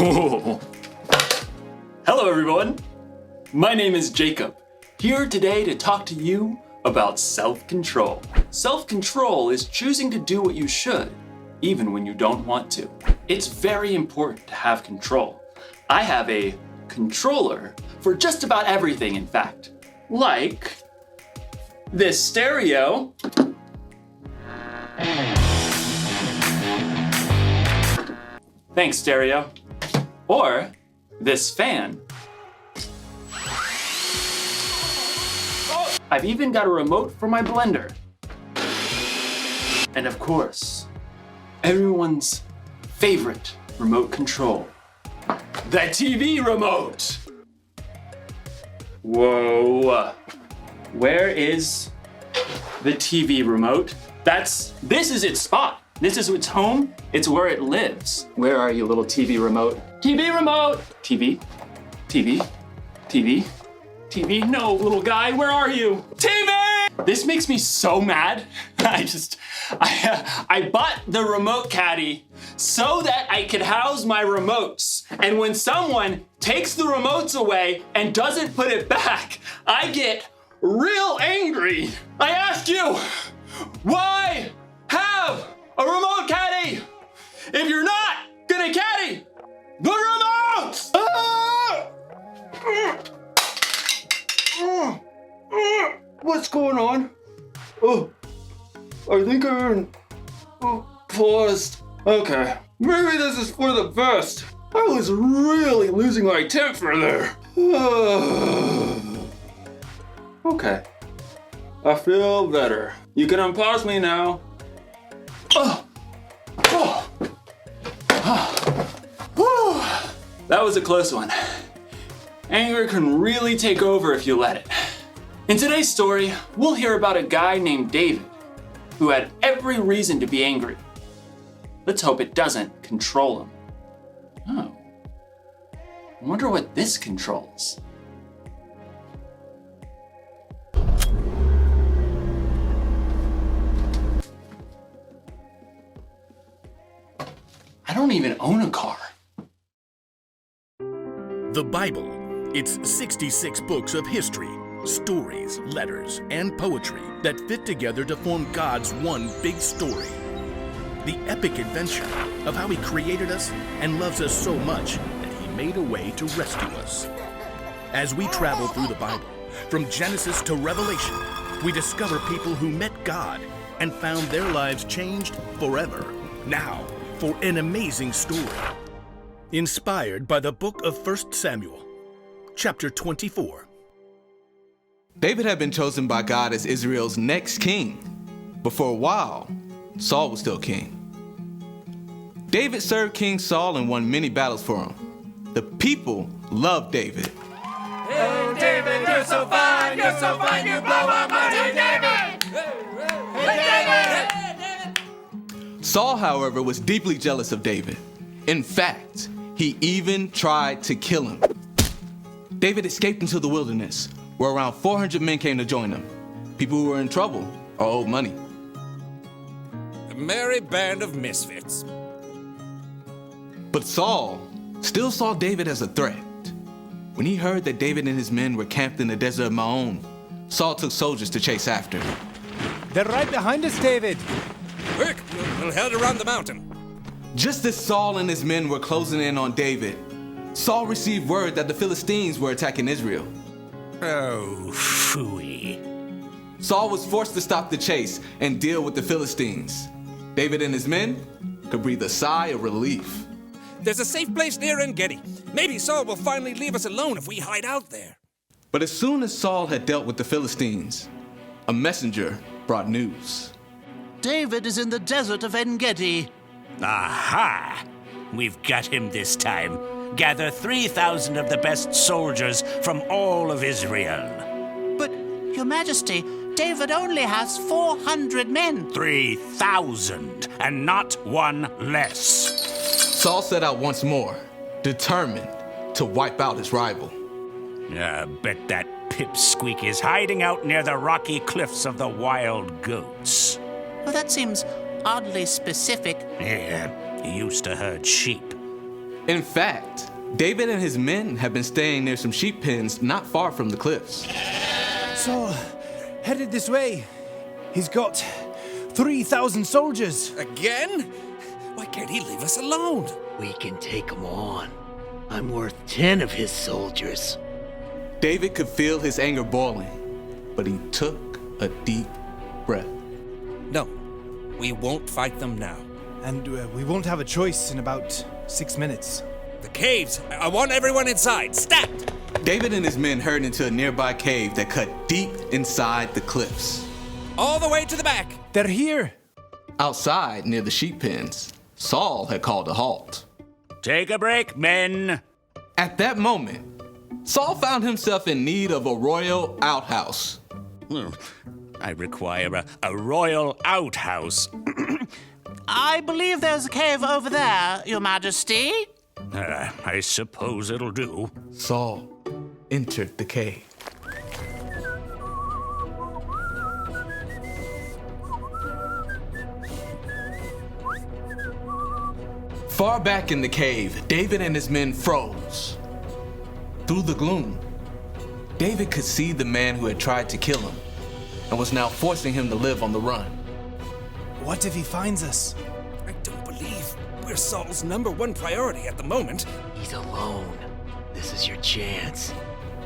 Hello everyone, my name is Jacob, here today to talk to you about self-control. Self-control is choosing to do what you should, even when you don't want to. It's very important to have control. I have a controller for just about everything, in fact. Like this stereo. Thanks, stereo. Or this fan. I've even got a remote for my blender. And of course, everyone's favorite remote control, the TV remote. Whoa, where is the TV remote? This is its spot. This is its home. It's where it lives. Where are you, little TV remote? TV remote! TV, TV, TV, TV. No, little guy, where are you? TV! This makes me so mad. I bought the remote caddy so that I could house my remotes. And when someone takes the remotes away and doesn't put it back, I get real angry. I ask you, why have a remote caddy if you're not gonna caddy the remotes? What's going on? Oh, I think I'm paused. Okay, maybe this is for the best. I was really losing my temper there. Okay, I feel better. You can unpause me now. That was a close one. Anger can really take over if you let it. In today's story, we'll hear about a guy named David who had every reason to be angry. Let's hope it doesn't control him. Oh, I wonder what this controls. I don't even own a car. The Bible. It's 66 books of history, stories, letters, and poetry that fit together to form God's one big story. The epic adventure of how He created us and loves us so much that He made a way to rescue us. As we travel through the Bible, from Genesis to Revelation, we discover people who met God and found their lives changed forever. Now, for an amazing story. Inspired by the book of 1 Samuel, chapter 24. David had been chosen by God as Israel's next king, but for a while, Saul was still king. David served King Saul and won many battles for him. The people loved David. Hey David, you're so fine, you blow our mind, hey David! Hey David! Saul, however, was deeply jealous of David. In fact, he even tried to kill him. David escaped into the wilderness, where around 400 men came to join him. People who were in trouble or owed money. A merry band of misfits. But Saul still saw David as a threat. When he heard that David and his men were camped in the desert of Maon, Saul took soldiers to chase after him. They're right behind us, David. Quick, we'll head around the mountain. Just as Saul and his men were closing in on David, Saul received word that the Philistines were attacking Israel. Oh, phooey. Saul was forced to stop the chase and deal with the Philistines. David and his men could breathe a sigh of relief. There's a safe place near En-Gedi. Maybe Saul will finally leave us alone if we hide out there. But as soon as Saul had dealt with the Philistines, a messenger brought news. David is in the desert of En-Gedi. Aha! We've got him this time. Gather 3,000 of the best soldiers from all of Israel. But, Your Majesty, David only has 400 men. 3,000, and not one less. Saul set out once more, determined to wipe out his rival. I bet that pipsqueak is hiding out near the rocky cliffs of the Wild Goats. Well, that seems oddly specific. Yeah, he used to herd sheep. In fact, David and his men have been staying near some sheep pens not far from the cliffs. Saul, headed this way. He's got 3,000 soldiers. Again? Why can't he leave us alone? We can take him on. I'm worth 10 of his soldiers. David could feel his anger boiling, but he took a deep breath. No, we won't fight them now. And we won't have a choice in about 6 minutes. The caves! I want everyone inside! Stat! David and his men hurried into a nearby cave that cut deep inside the cliffs. All the way to the back! They're here. Outside, near the sheep pens, Saul had called a halt. Take a break, men. At that moment, Saul found himself in need of a royal outhouse. I require a royal outhouse. I believe there's a cave over there, Your Majesty. I suppose it'll do. Saul entered the cave. Far back in the cave, David and his men froze. Through the gloom, David could see the man who had tried to kill him and was now forcing him to live on the run. What if he finds us? I don't believe we're Saul's #1 priority at the moment. He's alone. This is your chance.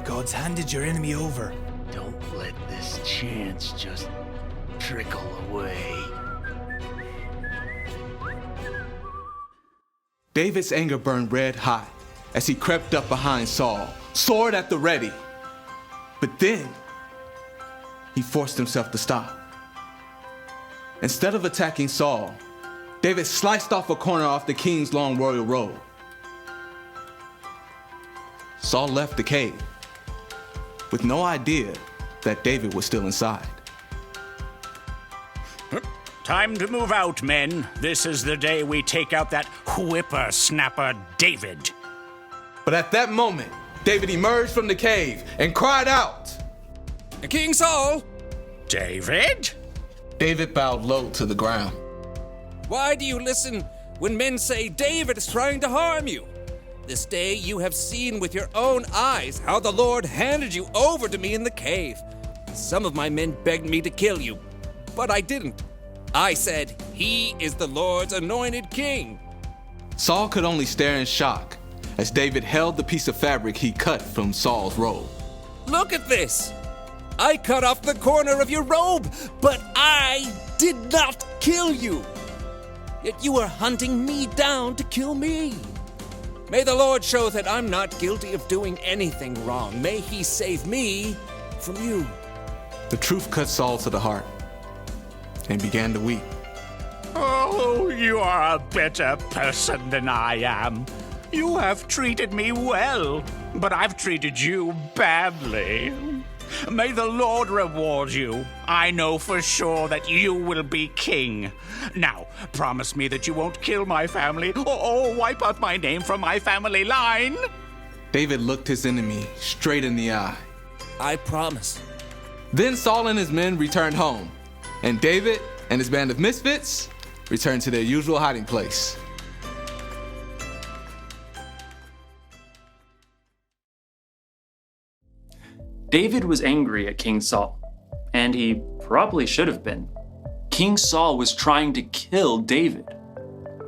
God's handed your enemy over. Don't let this chance just trickle away. David's anger burned red hot as he crept up behind Saul, sword at the ready. But then, he forced himself to stop. Instead of attacking Saul, David sliced off a corner off the king's long royal robe. Saul left the cave with no idea that David was still inside. Time to move out, men. This is the day we take out that whippersnapper David. But at that moment, David emerged from the cave and cried out, King Saul! David? David bowed low to the ground. Why do you listen when men say David is trying to harm you? This day you have seen with your own eyes how the Lord handed you over to me in the cave. Some of my men begged me to kill you, but I didn't. I said, he is the Lord's anointed king. Saul could only stare in shock as David held the piece of fabric he cut from Saul's robe. Look at this. I cut off the corner of your robe, but I did not kill you. Yet you are hunting me down to kill me. May the Lord show that I'm not guilty of doing anything wrong. May he save me from you. The truth cut Saul to the heart and began to weep. Oh, you are a better person than I am. You have treated me well, but I've treated you badly. May the Lord reward you. I know for sure that you will be king. Now, promise me that you won't kill my family or wipe out my name from my family line. David looked his enemy straight in the eye. I promise. Then Saul and his men returned home, and David and his band of misfits returned to their usual hiding place. David was angry at King Saul, and he probably should have been. King Saul was trying to kill David.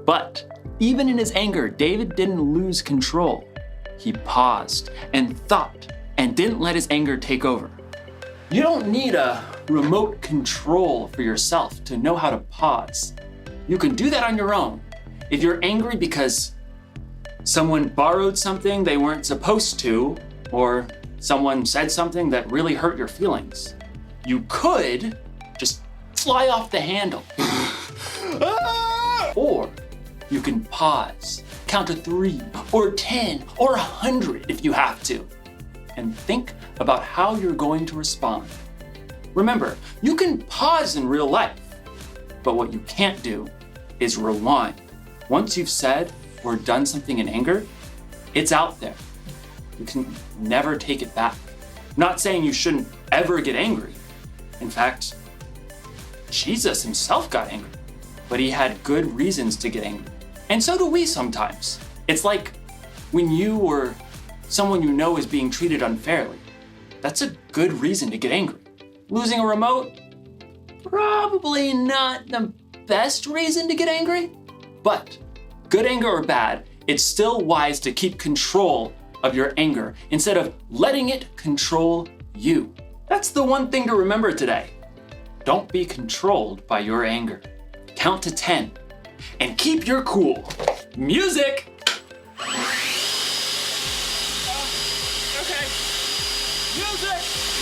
But even in his anger, David didn't lose control. He paused and thought and didn't let his anger take over. You don't need a remote control for yourself to know how to pause. You can do that on your own. If you're angry because someone borrowed something they weren't supposed to, or someone said something that really hurt your feelings, you could just fly off the handle. Or you can pause, count to 3 or 10 or 100 if you have to, and think about how you're going to respond. Remember, you can pause in real life, but what you can't do is rewind. Once you've said or done something in anger, it's out there. You can never take it back. I'm not saying you shouldn't ever get angry. In fact, Jesus himself got angry, but he had good reasons to get angry. And so do we sometimes. It's like when you or someone you know is being treated unfairly, that's a good reason to get angry. Losing a remote? Probably not the best reason to get angry, but good anger or bad, it's still wise to keep control of your anger instead of letting it control you. That's the one thing to remember today. Don't be controlled by your anger. Count to 10 and keep your cool. Music! Okay. Music!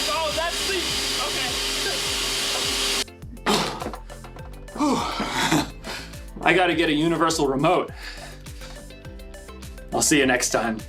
Oh, that's the... Okay. I gotta get a universal remote. I'll see you next time.